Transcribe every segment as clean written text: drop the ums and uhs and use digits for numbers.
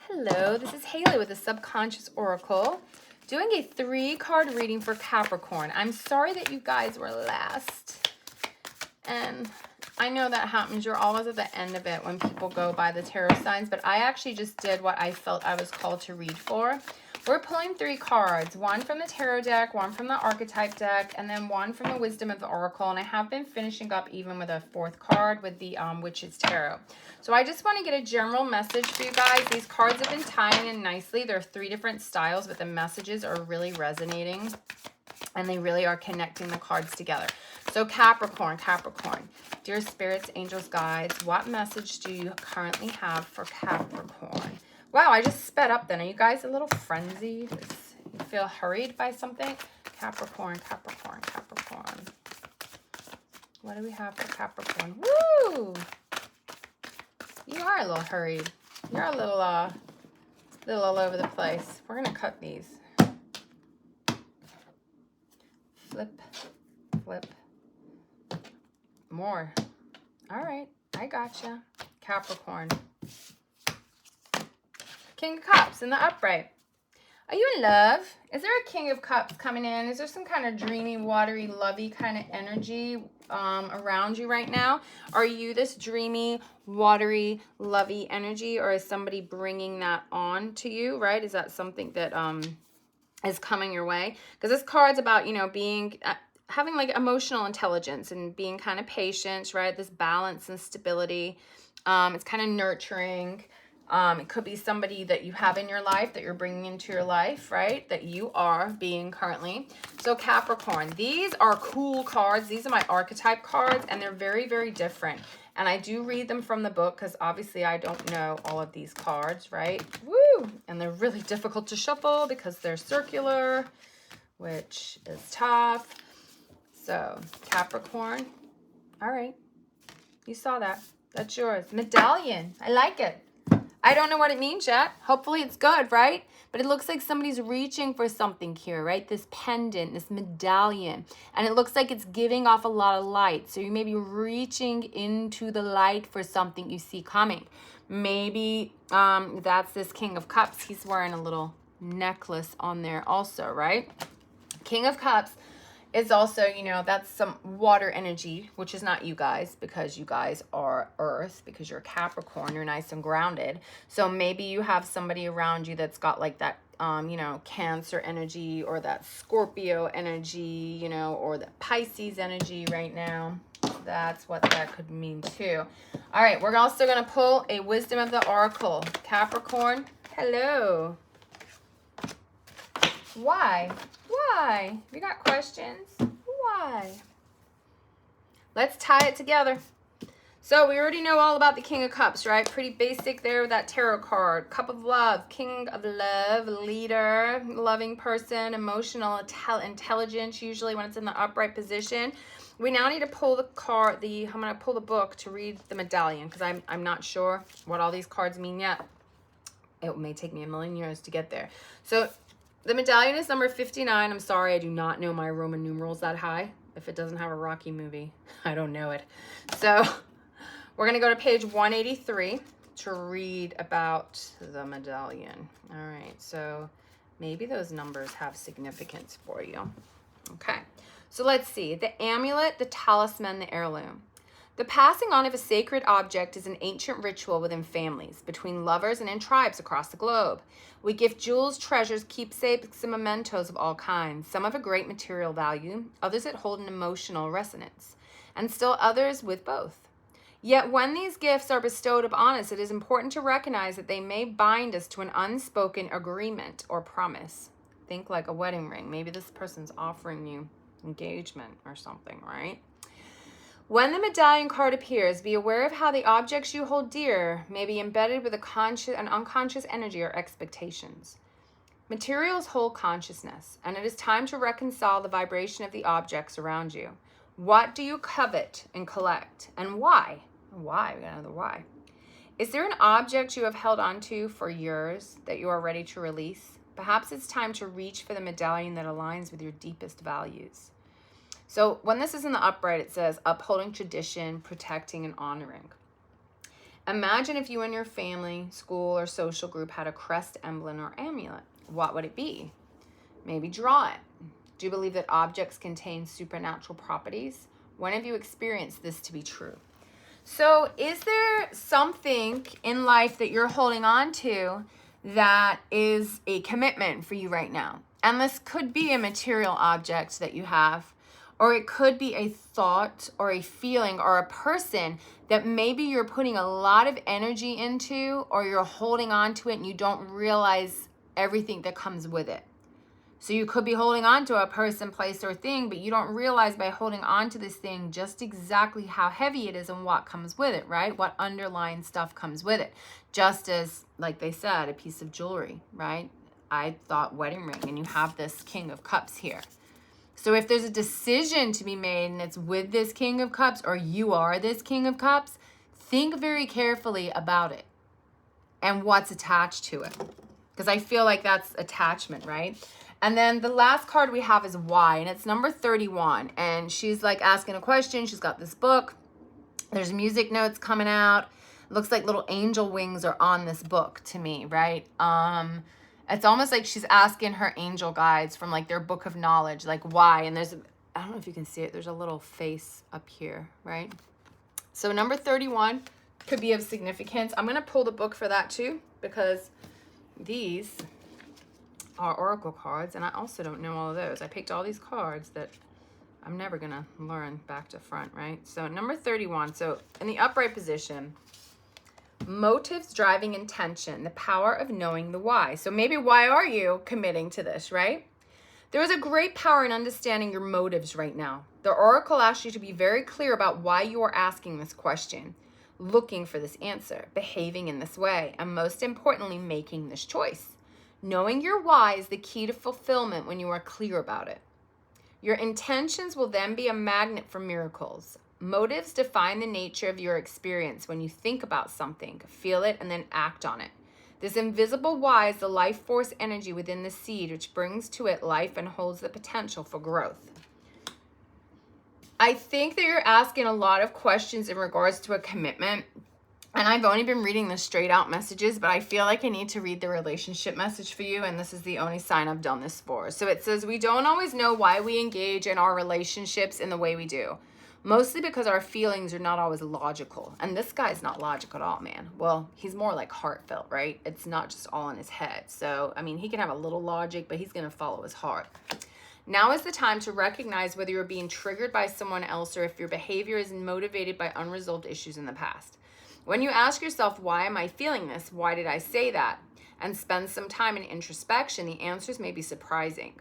Hello, this is Haley with the Subconscious Oracle, doing a 3-card reading for Capricorn. I'm sorry that you guys were last, and I know that happens. You're always at the end of it when people go by the tarot signs, but I actually just did what I felt I was called to read for. We're pulling 3 cards, one from the tarot deck, one from the archetype deck, and then one from the wisdom of the oracle. And I have been finishing up even with a 4th card with the witch's tarot. So I just want to get a general message for you guys. These cards have been tying in nicely. There are 3 different styles, but the messages are really resonating, and they really are connecting the cards together. So Capricorn, dear spirits, angels, guides, what message do you currently have for Capricorn? Wow, I just sped up then. Are you guys a little frenzied? You feel hurried by something? Capricorn. What do we have for Capricorn? Woo! You are a little hurried. You're a little all over the place. We're going to cut these. Flip. More. All right, I gotcha. Capricorn. King of Cups in the upright. Are you in love? Is there a King of Cups coming in? Is there some kind of dreamy, watery, lovey kind of energy around you right now? Are you this dreamy, watery, lovey energy, or is somebody bringing that on to you, right? Is that something that is coming your way? Because this card's about, you know, being... having like emotional intelligence and being kind of patient, right? This balance and stability. It's kind of nurturing. It could be somebody that you have in your life that you're bringing into your life, right? That you are being currently. So Capricorn, these are cool cards. These are my archetype cards, and they're very, very different. And I do read them from the book because obviously I don't know all of these cards, right? Woo! And they're really difficult to shuffle because they're circular, which is tough. So Capricorn, all right. You saw that. That's yours. Medallion. I like it. I don't know what it means yet. Hopefully it's good, right? But it looks like somebody's reaching for something here, right? This pendant, this medallion. And it looks like it's giving off a lot of light. So you may be reaching into the light for something you see coming. Maybe that's this King of Cups. He's wearing a little necklace on there also, right? King of Cups is also, you know, that's some water energy, which is not you guys, because you guys are earth, because you're Capricorn, you're nice and grounded. So maybe you have somebody around you that's got like that, you know, Cancer energy, or that Scorpio energy, you know, or the Pisces energy right now. That's what that could mean too. All right, we're also going to pull a wisdom of the oracle. Capricorn, hello. Why? You got questions? Why? Let's tie it together. So we already know all about the King of Cups, right? Pretty basic there with that tarot card. Cup of Love, King of Love, leader, loving person, emotional intelligence, usually when it's in the upright position. We now need to pull the card, I'm going to pull the book to read the medallion, because I'm not sure what all these cards mean yet. It may take me a million years to get there. So the medallion is number 59. I'm sorry, I do not know my Roman numerals that high. If it doesn't have a Rocky movie, I don't know it. So we're going to go to page 183 to read about the medallion. All right, so maybe those numbers have significance for you. Okay, so let's see. The amulet, the talisman, the heirloom. The passing on of a sacred object is an ancient ritual within families, between lovers, and in tribes across the globe. We gift jewels, treasures, keepsakes, and mementos of all kinds, some of a great material value, others that hold an emotional resonance, and still others with both. Yet when these gifts are bestowed upon us, it is important to recognize that they may bind us to an unspoken agreement or promise. Think like a wedding ring. Maybe this person's offering you engagement or something, right? When the medallion card appears, be aware of how the objects you hold dear may be embedded with an unconscious energy or expectations. Materials hold consciousness, and it is time to reconcile the vibration of the objects around you. What do you covet and collect, and why? Why? We got another why. Is there an object you have held onto for years that you are ready to release? Perhaps it's time to reach for the medallion that aligns with your deepest values. So when this is in the upright, it says upholding tradition, protecting, and honoring. Imagine if you and your family, school, or social group had a crest, emblem, or amulet. What would it be? Maybe draw it. Do you believe that objects contain supernatural properties? When have you experienced this to be true? So is there something in life that you're holding on to that is a commitment for you right now? And this could be a material object that you have, or it could be a thought or a feeling or a person that maybe you're putting a lot of energy into, or you're holding on to it and you don't realize everything that comes with it. So you could be holding on to a person, place, or thing, but you don't realize by holding on to this thing just exactly how heavy it is and what comes with it, right? What underlying stuff comes with it. Just as, like they said, a piece of jewelry, right? I thought wedding ring, and you have this King of Cups here. So if there's a decision to be made and it's with this King of Cups, or you are this King of Cups, think very carefully about it and what's attached to it. Because I feel like that's attachment, right? And then the last card we have is why, and it's number 31. And she's like asking a question. She's got this book. There's music notes coming out. It looks like little angel wings are on this book to me, right? It's almost like she's asking her angel guides from like their book of knowledge, like why. And there's, I don't know if you can see it, there's a little face up here, right? So number 31 could be of significance. I'm going to pull the book for that too, because these are oracle cards, and I also don't know all of those. I picked all these cards that I'm never going to learn back to front, right? So number 31, so in the upright position, motives, driving intention, the power of knowing the why. So maybe why are you committing to this, right? There is a great power in understanding your motives right now. The oracle asks you to be very clear about why you are asking this question, looking for this answer, behaving in this way, and most importantly, making this choice. Knowing your why is the key to fulfillment when you are clear about it. Your intentions will then be a magnet for miracles. Motives define the nature of your experience when you think about something, feel it, and then act on it. This invisible why is the life force energy within the seed, which brings to it life and holds the potential for growth. I think that you're asking a lot of questions in regards to a commitment. And I've only been reading the straight out messages, but I feel like I need to read the relationship message for you. And this is the only sign I've done this for. So it says, we don't always know why we engage in our relationships in the way we do. Mostly because our feelings are not always logical. And this guy's not logical at all, man. Well, he's more like heartfelt, right? It's not just all in his head. So, I mean, he can have a little logic, but he's going to follow his heart. Now is the time to recognize whether you're being triggered by someone else or if your behavior is motivated by unresolved issues in the past. When you ask yourself, why am I feeling this? Why did I say that? And spend some time in introspection, the answers may be surprising.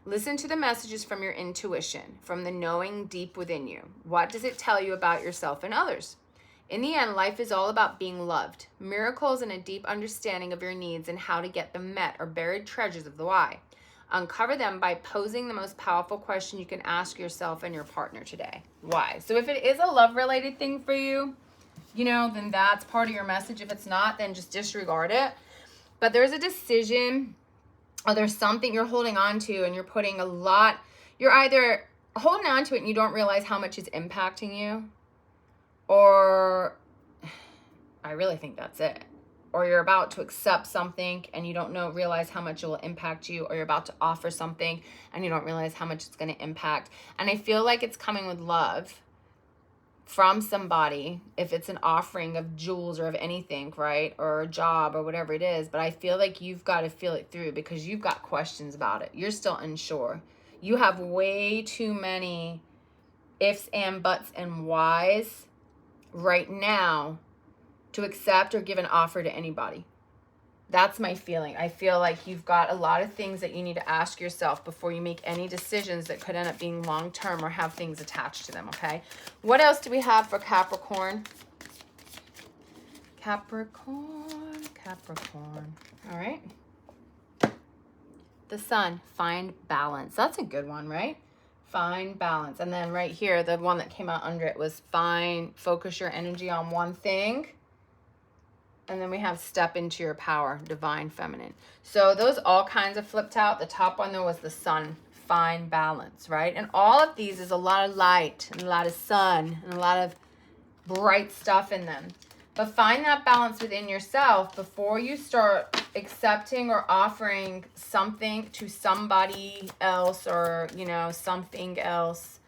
Listen to the messages from your intuition, from the knowing deep within you. What does it tell you about yourself and others? In the end, life is all about being loved. Miracles and a deep understanding of your needs and how to get them met are buried treasures of the why. Uncover them by posing the most powerful question you can ask yourself and your partner today. Why? So if it is a love-related thing for you, you know, then that's part of your message. If it's not, then just disregard it. But there's a decision, or there's something you're holding on to, and you're putting a lot, you're either holding on to it and you don't realize how much it's impacting you, or I really think that's it. Or you're about to accept something and you don't realize how much it will impact you, or you're about to offer something and you don't realize how much it's going to impact. And I feel like it's coming with love from somebody, if it's an offering of jewels or of anything, right? Or a job or whatever it is. But I feel like you've got to feel it through because you've got questions about it. You're still unsure. You have way too many ifs and buts and whys right now to accept or give an offer to anybody. That's my feeling. I feel like you've got a lot of things that you need to ask yourself before you make any decisions that could end up being long-term or have things attached to them, okay? What else do we have for Capricorn? Capricorn. All right. The Sun, find balance. That's a good one, right? Find balance. And then right here, the one that came out under it was focus your energy on one thing. And then we have step into your power, divine feminine. So those all kinds of flipped out. The top one though was the Sun, find balance, right? And all of these is a lot of light and a lot of sun and a lot of bright stuff in them. But find that balance within yourself before you start accepting or offering something to somebody else or, you know, something else.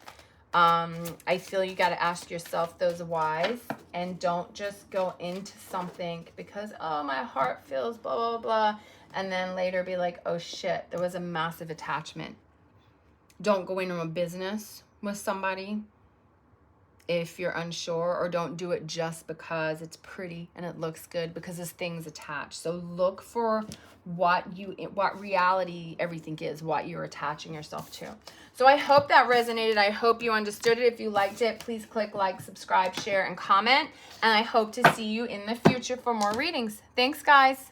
I feel you got to ask yourself those whys, and don't just go into something because, oh, my heart feels blah, blah, blah, and then later be like, oh shit, there was a massive attachment. Don't go into a business with somebody if you're unsure, or don't do it just because it's pretty and it looks good, because there's things attached. So look for what reality everything is, what you're attaching yourself to. So I hope that resonated. I hope you understood it. If you liked it, please click like, subscribe, share, and comment. And I hope to see you in the future for more readings. Thanks, guys.